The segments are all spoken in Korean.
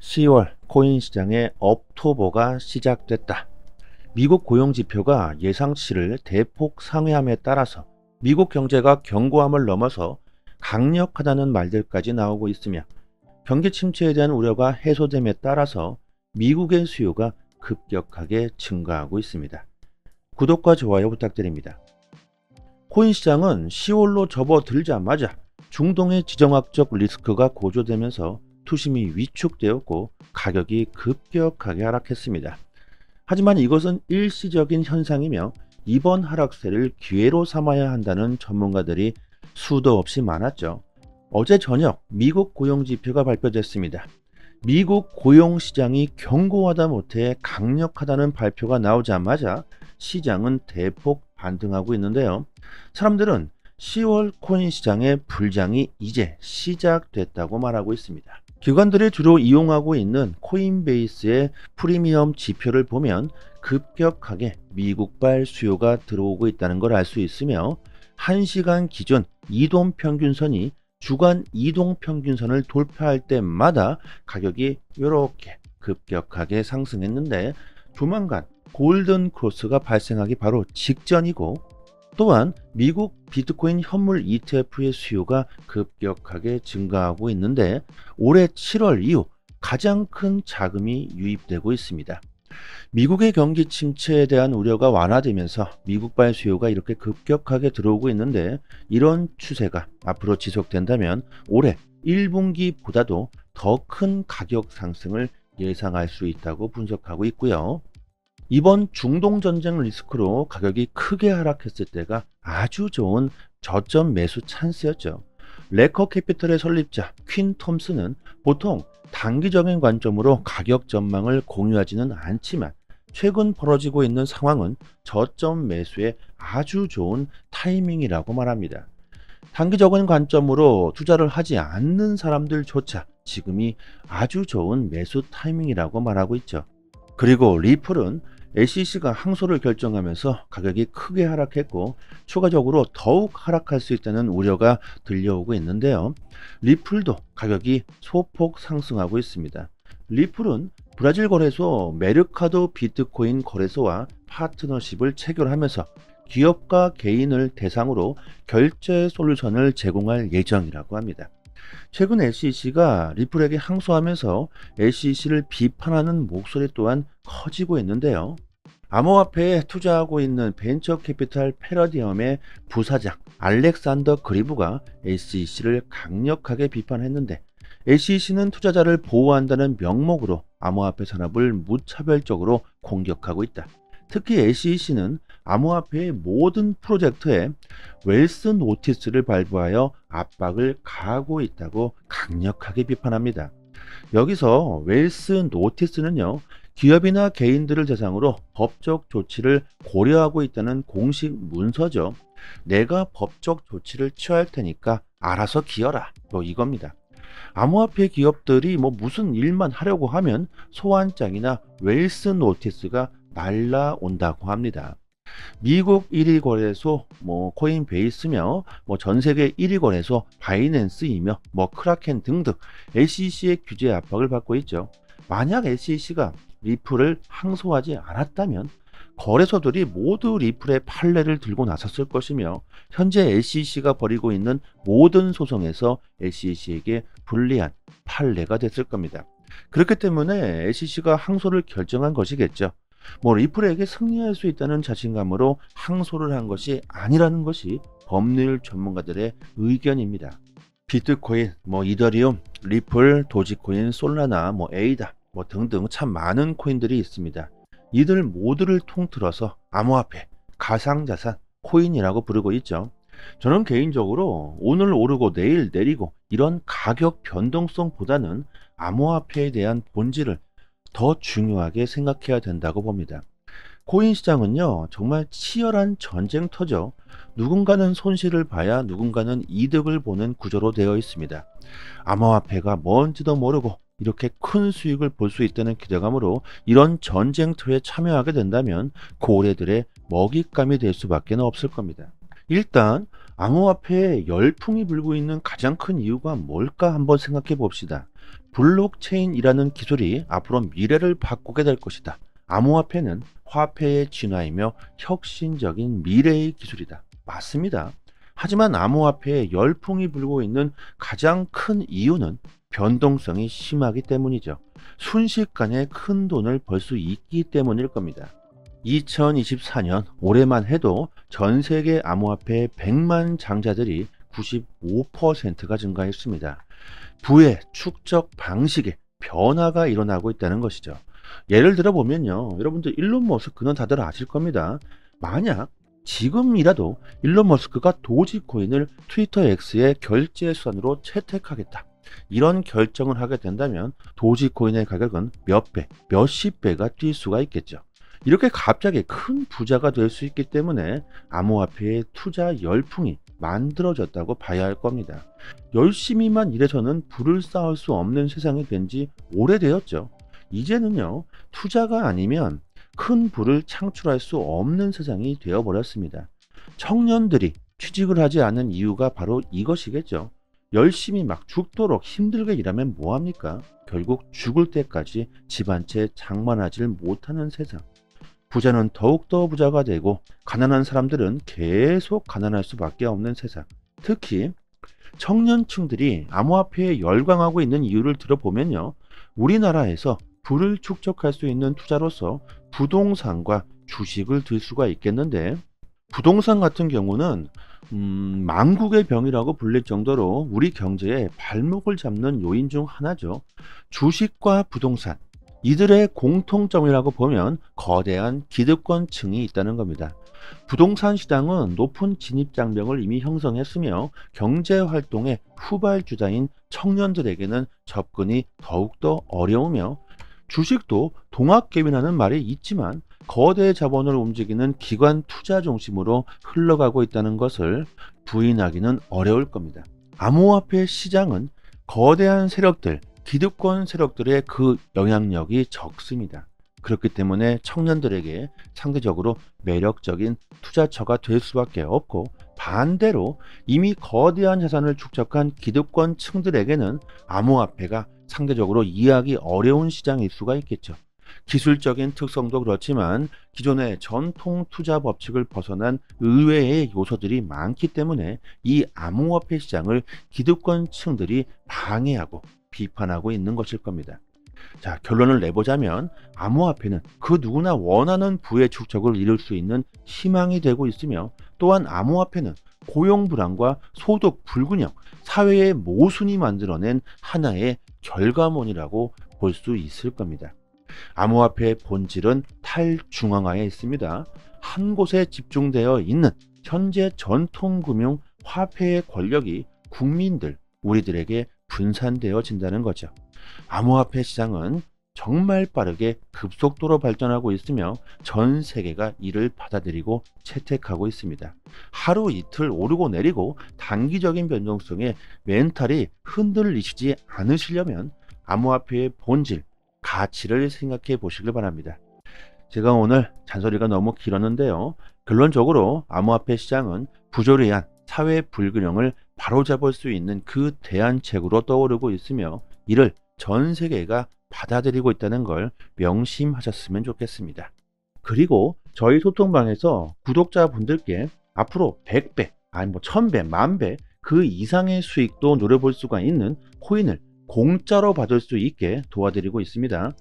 10월 코인 시장의 업토버가 시작됐다. 미국 고용지표가 예상치를 대폭 상회함에 따라서 미국 경제가 견고함을 넘어서 강력하다는 말들까지 나오고 있으며 경기 침체에 대한 우려가 해소됨에 따라서 미국의 수요가 급격하게 증가하고 있습니다. 구독과 좋아요 부탁드립니다. 코인 시장은 10월로 접어들자마자 중동의 지정학적 리스크가 고조되면서 투심이 위축되었고 가격이 급격하게 하락했습니다. 하지만 이것은 일시적인 현상이며 이번 하락세를 기회로 삼아야 한다는 전문가들이 수도 없이 많았죠. 어제 저녁 미국 고용지표가 발표됐습니다. 미국 고용시장이 견고하다 못해 강력하다는 발표가 나오자마자 시장은 대폭 반등하고 있는데요. 사람들은 10월 코인 시장의 불장이 이제 시작됐다고 말하고 있습니다. 기관들이 주로 이용하고 있는 코인베이스의 프리미엄 지표를 보면 급격하게 미국발 수요가 들어오고 있다는 걸 알 수 있으며 1시간 기준 이동평균선이 주간 이동평균선을 돌파할 때마다 가격이 이렇게 급격하게 상승했는데 조만간 골든 크로스가 발생하기 바로 직전이고 또한 미국 비트코인 현물 ETF의 수요가 급격하게 증가하고 있는데 올해 7월 이후 가장 큰 자금이 유입되고 있습니다. 미국의 경기 침체에 대한 우려가 완화되면서 미국발 수요가 이렇게 급격하게 들어오고 있는데 이런 추세가 앞으로 지속된다면 올해 1분기보다도 더 큰 가격 상승을 예상할 수 있다고 분석하고 있고요. 이번 중동 전쟁 리스크로 가격이 크게 하락했을 때가 아주 좋은 저점 매수 찬스였죠. 레커 캐피털의 설립자 퀸 톰슨은 보통 단기적인 관점으로 가격 전망을 공유하지는 않지만 최근 벌어지고 있는 상황은 저점 매수에 아주 좋은 타이밍이라고 말합니다. 단기적인 관점으로 투자를 하지 않는 사람들조차 지금이 아주 좋은 매수 타이밍이라고 말하고 있죠. 그리고 리플은 SEC가 항소를 결정하면서 가격이 크게 하락했고 추가적으로 더욱 하락할 수 있다는 우려가 들려오고 있는데요. 리플도 가격이 소폭 상승하고 있습니다. 리플은 브라질 거래소 메르카도 비트코인 거래소와 파트너십을 체결하면서 기업과 개인을 대상으로 결제 솔루션을 제공할 예정이라고 합니다. 최근 SEC가 리플에게 항소하면서 SEC를 비판하는 목소리 또한 커지고 있는데요. 암호화폐에 투자하고 있는 벤처 캐피탈 패러디엄의 부사장 알렉산더 그리브가 SEC를 강력하게 비판했는데 SEC는 투자자를 보호한다는 명목으로 암호화폐 산업을 무차별적으로 공격하고 있다. 특히 SEC는 암호화폐의 모든 프로젝트에 웰스 노티스를 발부하여 압박을 가하고 있다고 강력하게 비판합니다. 여기서 웰스 노티스는요, 기업이나 개인들을 대상으로 법적 조치를 고려하고 있다는 공식 문서죠. 내가 법적 조치를 취할 테니까 알아서 기어라. 이겁니다. 암호화폐 기업들이 무슨 일만 하려고 하면 소환장이나 웰스 노티스가 날라온다고 합니다. 미국 1위 거래소 코인베이스며 전 세계 1위 거래소 바이낸스이며 크라켄 등등 SEC의 규제 압박을 받고 있죠. 만약 SEC가 리플을 항소하지 않았다면 거래소들이 모두 리플의 판례를 들고 나섰을 것이며 현재 SEC가 벌이고 있는 모든 소송에서 SEC에게 불리한 판례가 됐을 겁니다. 그렇기 때문에 SEC가 항소를 결정한 것이겠죠. 리플에게 승리할 수 있다는 자신감으로 항소를 한 것이 아니라는 것이 법률 전문가들의 의견입니다. 비트코인, 이더리움, 리플, 도지코인, 솔라나, 에이다 등등 참 많은 코인들이 있습니다. 이들 모두를 통틀어서 암호화폐, 가상자산, 코인이라고 부르고 있죠. 저는 개인적으로 오늘 오르고 내일 내리고 이런 가격 변동성보다는 암호화폐에 대한 본질을 더 중요하게 생각해야 된다고 봅니다. 코인 시장은요, 정말 치열한 전쟁터죠. 누군가는 손실을 봐야 누군가는 이득을 보는 구조로 되어 있습니다. 암호화폐가 뭔지도 모르고 이렇게 큰 수익을 볼 수 있다는 기대감으로 이런 전쟁터에 참여하게 된다면 고래들의 먹잇감이 될 수밖에 없을 겁니다. 일단 암호화폐에 열풍이 불고 있는 가장 큰 이유가 뭘까 한번 생각해 봅시다. 블록체인이라는 기술이 앞으로 미래를 바꾸게 될 것이다. 암호화폐는 화폐의 진화이며 혁신적인 미래의 기술이다. 맞습니다. 하지만 암호화폐에 열풍이 불고 있는 가장 큰 이유는 변동성이 심하기 때문이죠. 순식간에 큰 돈을 벌 수 있기 때문일 겁니다. 2024년 올해만 해도 전 세계 암호화폐 100만 장자들이 95%가 증가했습니다. 부의 축적 방식에 변화가 일어나고 있다는 것이죠. 예를 들어 보면요, 여러분들 일론 머스크는 다들 아실 겁니다. 만약 지금이라도 일론 머스크가 도지코인을 트위터 X의 결제 수단으로 채택하겠다, 이런 결정을 하게 된다면 도지코인의 가격은 몇 배, 몇십 배가 뛸 수가 있겠죠. 이렇게 갑자기 큰 부자가 될 수 있기 때문에 암호화폐의 투자 열풍이 만들어졌다고 봐야 할 겁니다. 열심히만 일해서는 부를 쌓을 수 없는 세상이 된 지 오래되었죠. 이제는요, 투자가 아니면 큰 부를 창출할 수 없는 세상이 되어버렸습니다. 청년들이 취직을 하지 않는 이유가 바로 이것이겠죠. 열심히 막 죽도록 힘들게 일하면 뭐합니까? 결국 죽을 때까지 집 한 채 장만하지 못하는 세상. 부자는 더욱더 부자가 되고 가난한 사람들은 계속 가난할 수밖에 없는 세상. 특히 청년층들이 암호화폐에 열광하고 있는 이유를 들어보면요, 우리나라에서 부를 축적할 수 있는 투자로서 부동산과 주식을 들 수가 있겠는데, 부동산 같은 경우는 망국의 병이라고 불릴 정도로 우리 경제의 발목을 잡는 요인 중 하나죠. 주식과 부동산, 이들의 공통점이라고 보면 거대한 기득권층이 있다는 겁니다. 부동산 시장은 높은 진입장벽을 이미 형성했으며 경제활동의 후발주자인 청년들에게는 접근이 더욱더 어려우며, 주식도 동학개미라는 말이 있지만 거대 자본을 움직이는 기관 투자 중심으로 흘러가고 있다는 것을 부인하기는 어려울 겁니다. 암호화폐 시장은 거대한 세력들, 기득권 세력들의 그 영향력이 적습니다. 그렇기 때문에 청년들에게 상대적으로 매력적인 투자처가 될 수밖에 없고, 반대로 이미 거대한 자산을 축적한 기득권층들에게는 암호화폐가 상대적으로 이해하기 어려운 시장일 수가 있겠죠. 기술적인 특성도 그렇지만 기존의 전통 투자 법칙을 벗어난 의외의 요소들이 많기 때문에 이 암호화폐 시장을 기득권층들이 방해하고 비판하고 있는 것일 겁니다. 자, 결론을 내보자면 암호화폐는 그 누구나 원하는 부의 축적을 이룰 수 있는 희망이 되고 있으며, 또한 암호화폐는 고용 불안과 소득 불균형, 사회의 모순이 만들어낸 하나의 결과물이라고 볼 수 있을 겁니다. 암호화폐의 본질은 탈중앙화에 있습니다. 한 곳에 집중되어 있는 현재 전통금융 화폐의 권력이 국민들, 우리들에게 분산되어진다는 거죠. 암호화폐 시장은 정말 빠르게 급속도로 발전하고 있으며 전 세계가 이를 받아들이고 채택하고 있습니다. 하루 이틀 오르고 내리고 단기적인 변동성에 멘탈이 흔들리시지 않으시려면 암호화폐의 본질, 가치를 생각해 보시길 바랍니다. 제가 오늘 잔소리가 너무 길었는데요. 결론적으로 암호화폐 시장은 부조리한 사회 불균형을 바로잡을 수 있는 그 대안책으로 떠오르고 있으며, 이를 전 세계가 받아들이고 있다는 걸 명심하셨으면 좋겠습니다. 그리고 저희 소통방에서 구독자분들께 앞으로 100배, 아니 1000배, 만배 그 이상의 수익도 노려볼 수가 있는 코인을 공짜로 받을 수 있게 도와드리고 있습니다.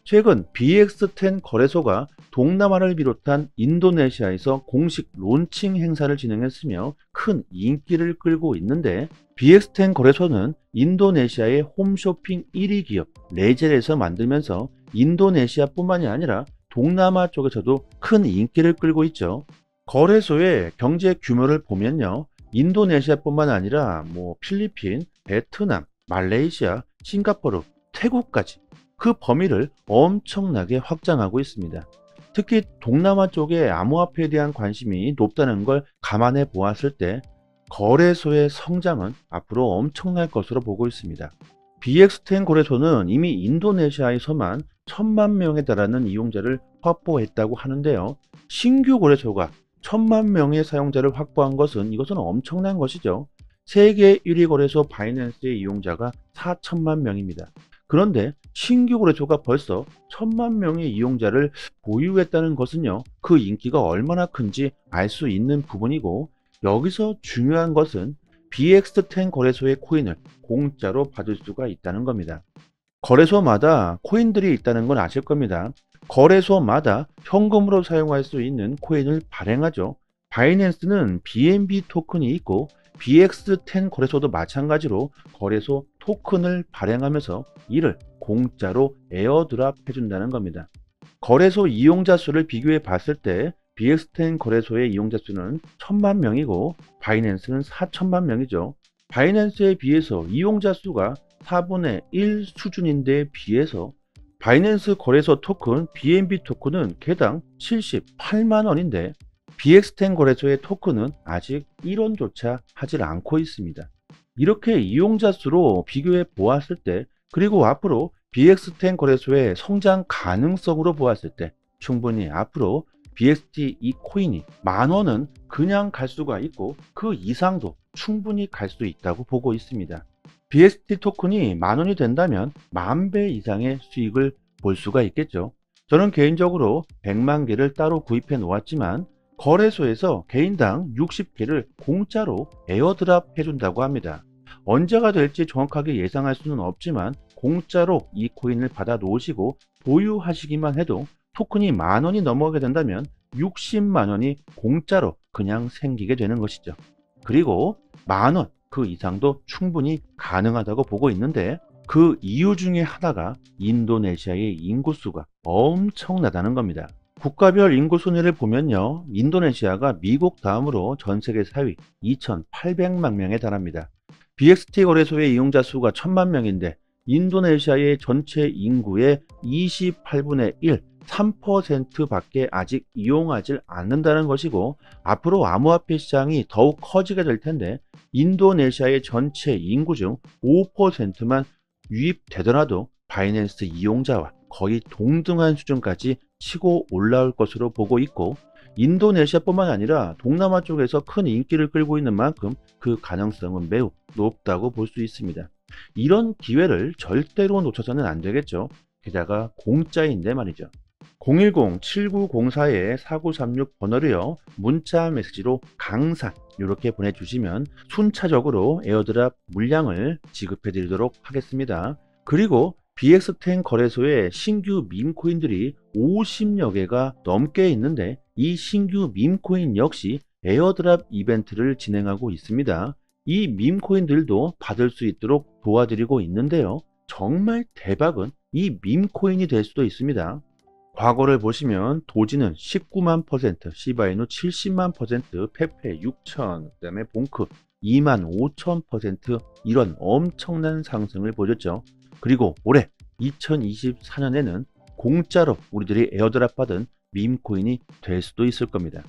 최근 BX10 거래소가 동남아를 비롯한 인도네시아에서 공식 론칭 행사를 진행했으며 큰 인기를 끌고 있는데, BX10 거래소는 인도네시아의 홈쇼핑 1위 기업 레젤에서 만들면서 인도네시아뿐만이 아니라 동남아 쪽에서도 큰 인기를 끌고 있죠. 거래소의 경제 규모를 보면요, 인도네시아뿐만 아니라 필리핀, 베트남, 말레이시아, 싱가포르, 태국까지 그 범위를 엄청나게 확장하고 있습니다. 특히 동남아 쪽에 암호화폐에 대한 관심이 높다는 걸 감안해 보았을 때 거래소의 성장은 앞으로 엄청날 것으로 보고 있습니다. BX10 거래소는 이미 인도네시아에서만 1000만 명에 달하는 이용자를 확보했다고 하는데요. 신규 거래소가 1000만 명의 사용자를 확보한 것은 이것은 엄청난 것이죠. 세계 1위 거래소 바이낸스의 이용자가 4천만 명입니다. 그런데 신규 거래소가 벌써 1000만 명의 이용자를 보유했다는 것은요, 그 인기가 얼마나 큰지 알 수 있는 부분이고, 여기서 중요한 것은 BX10 거래소의 코인을 공짜로 받을 수가 있다는 겁니다. 거래소마다 코인들이 있다는 건 아실 겁니다. 거래소마다 현금으로 사용할 수 있는 코인을 발행하죠. 바이낸스는 BNB 토큰이 있고 BX10 거래소도 마찬가지로 거래소 토큰을 발행하면서 이를 공짜로 에어드랍 해준다는 겁니다. 거래소 이용자 수를 비교해 봤을 때 BX10 거래소의 이용자 수는 1000만 명이고 바이낸스는 4000만 명이죠. 바이낸스에 비해서 이용자 수가 4분의 1 수준인데 비해서 바이낸스 거래소 토큰 BNB 토큰은 개당 78만 원인데 BX10 거래소의 토큰은 아직 1원조차 하질 않고 있습니다. 이렇게 이용자 수로 비교해 보았을 때, 그리고 앞으로 BX10 거래소의 성장 가능성으로 보았을 때 충분히 앞으로 BXT 이 코인이 10,000원은 그냥 갈 수가 있고 그 이상도 충분히 갈 수 있다고 보고 있습니다. BXT 토큰이 10,000원이 된다면 10,000배 이상의 수익을 볼 수가 있겠죠. 저는 개인적으로 100만 개를 따로 구입해 놓았지만 거래소에서 개인당 60개를 공짜로 에어드랍 해준다고 합니다. 언제가 될지 정확하게 예상할 수는 없지만 공짜로 이 코인을 받아 놓으시고 보유하시기만 해도 토큰이 10,000원이 넘어가게 된다면 60만 원이 공짜로 그냥 생기게 되는 것이죠. 그리고 10,000원 그 이상도 충분히 가능하다고 보고 있는데, 그 이유 중에 하나가 인도네시아의 인구수가 엄청나다는 겁니다. 국가별 인구 순위를 보면요, 인도네시아가 미국 다음으로 전 세계 4위 2,800만 명에 달합니다. BXT 거래소의 이용자 수가 1000만 명인데 인도네시아의 전체 인구의 28분의 1, 3% 밖에 아직 이용하지 않는다는 것이고, 앞으로 암호화폐 시장이 더욱 커지게 될 텐데 인도네시아의 전체 인구 중 5%만 유입되더라도 바이낸스 이용자와 거의 동등한 수준까지 치고 올라올 것으로 보고 있고, 인도네시아뿐만 아니라 동남아 쪽에서 큰 인기를 끌고 있는 만큼 그 가능성은 매우 높다고 볼 수 있습니다. 이런 기회를 절대로 놓쳐서는 안 되겠죠. 게다가 공짜인데 말이죠. 010-7904-4936 번호로요, 문자 메시지로 강산 이렇게 보내주시면 순차적으로 에어드랍 물량을 지급해 드리도록 하겠습니다. 그리고 BX10 거래소에 신규 밈코인들이 50여 개가 넘게 있는데 이 신규 밈코인 역시 에어드랍 이벤트를 진행하고 있습니다. 이 밈코인들도 받을 수 있도록 도와드리고 있는데요, 정말 대박은 이 밈코인이 될 수도 있습니다. 과거를 보시면 도지는 19만 %, 시바이누 70만 %, 페페 6천, 그 다음에 봉크 2만 5천 %, 이런 엄청난 상승을 보였죠. 그리고 올해 2024년에는 공짜로 우리들이 에어드랍 받은 밈코인이 될 수도 있을 겁니다.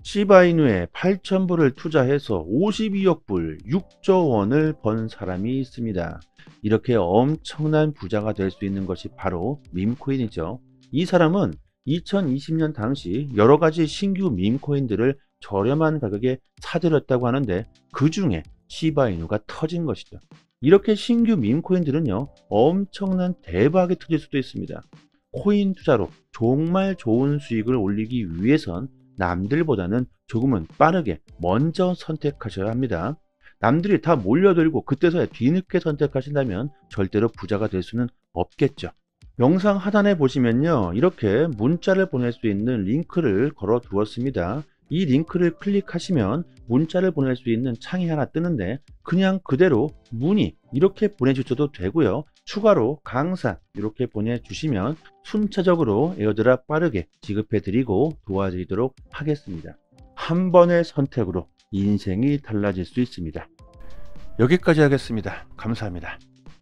시바이누에 8,000불을 투자해서 52억 불, 6조 원을 번 사람이 있습니다. 이렇게 엄청난 부자가 될 수 있는 것이 바로 밈코인이죠. 이 사람은 2020년 당시 여러가지 신규 밈코인들을 저렴한 가격에 사들였다고 하는데 그 중에 시바이누가 터진 것이죠. 이렇게 신규 밈코인들은요, 엄청난 대박이 터질 수도 있습니다. 코인 투자로 정말 좋은 수익을 올리기 위해선 남들보다는 조금은 빠르게 먼저 선택하셔야 합니다. 남들이 다 몰려들고 그때서야 뒤늦게 선택하신다면 절대로 부자가 될 수는 없겠죠. 영상 하단에 보시면요, 이렇게 문자를 보낼 수 있는 링크를 걸어 두었습니다. 이 링크를 클릭하시면 문자를 보낼 수 있는 창이 하나 뜨는데 그냥 그대로 문의 이렇게 보내주셔도 되고요, 추가로 강산 이렇게 보내주시면 순차적으로 에어드랍 빠르게 지급해 드리고 도와드리도록 하겠습니다. 한 번의 선택으로 인생이 달라질 수 있습니다. 여기까지 하겠습니다. 감사합니다.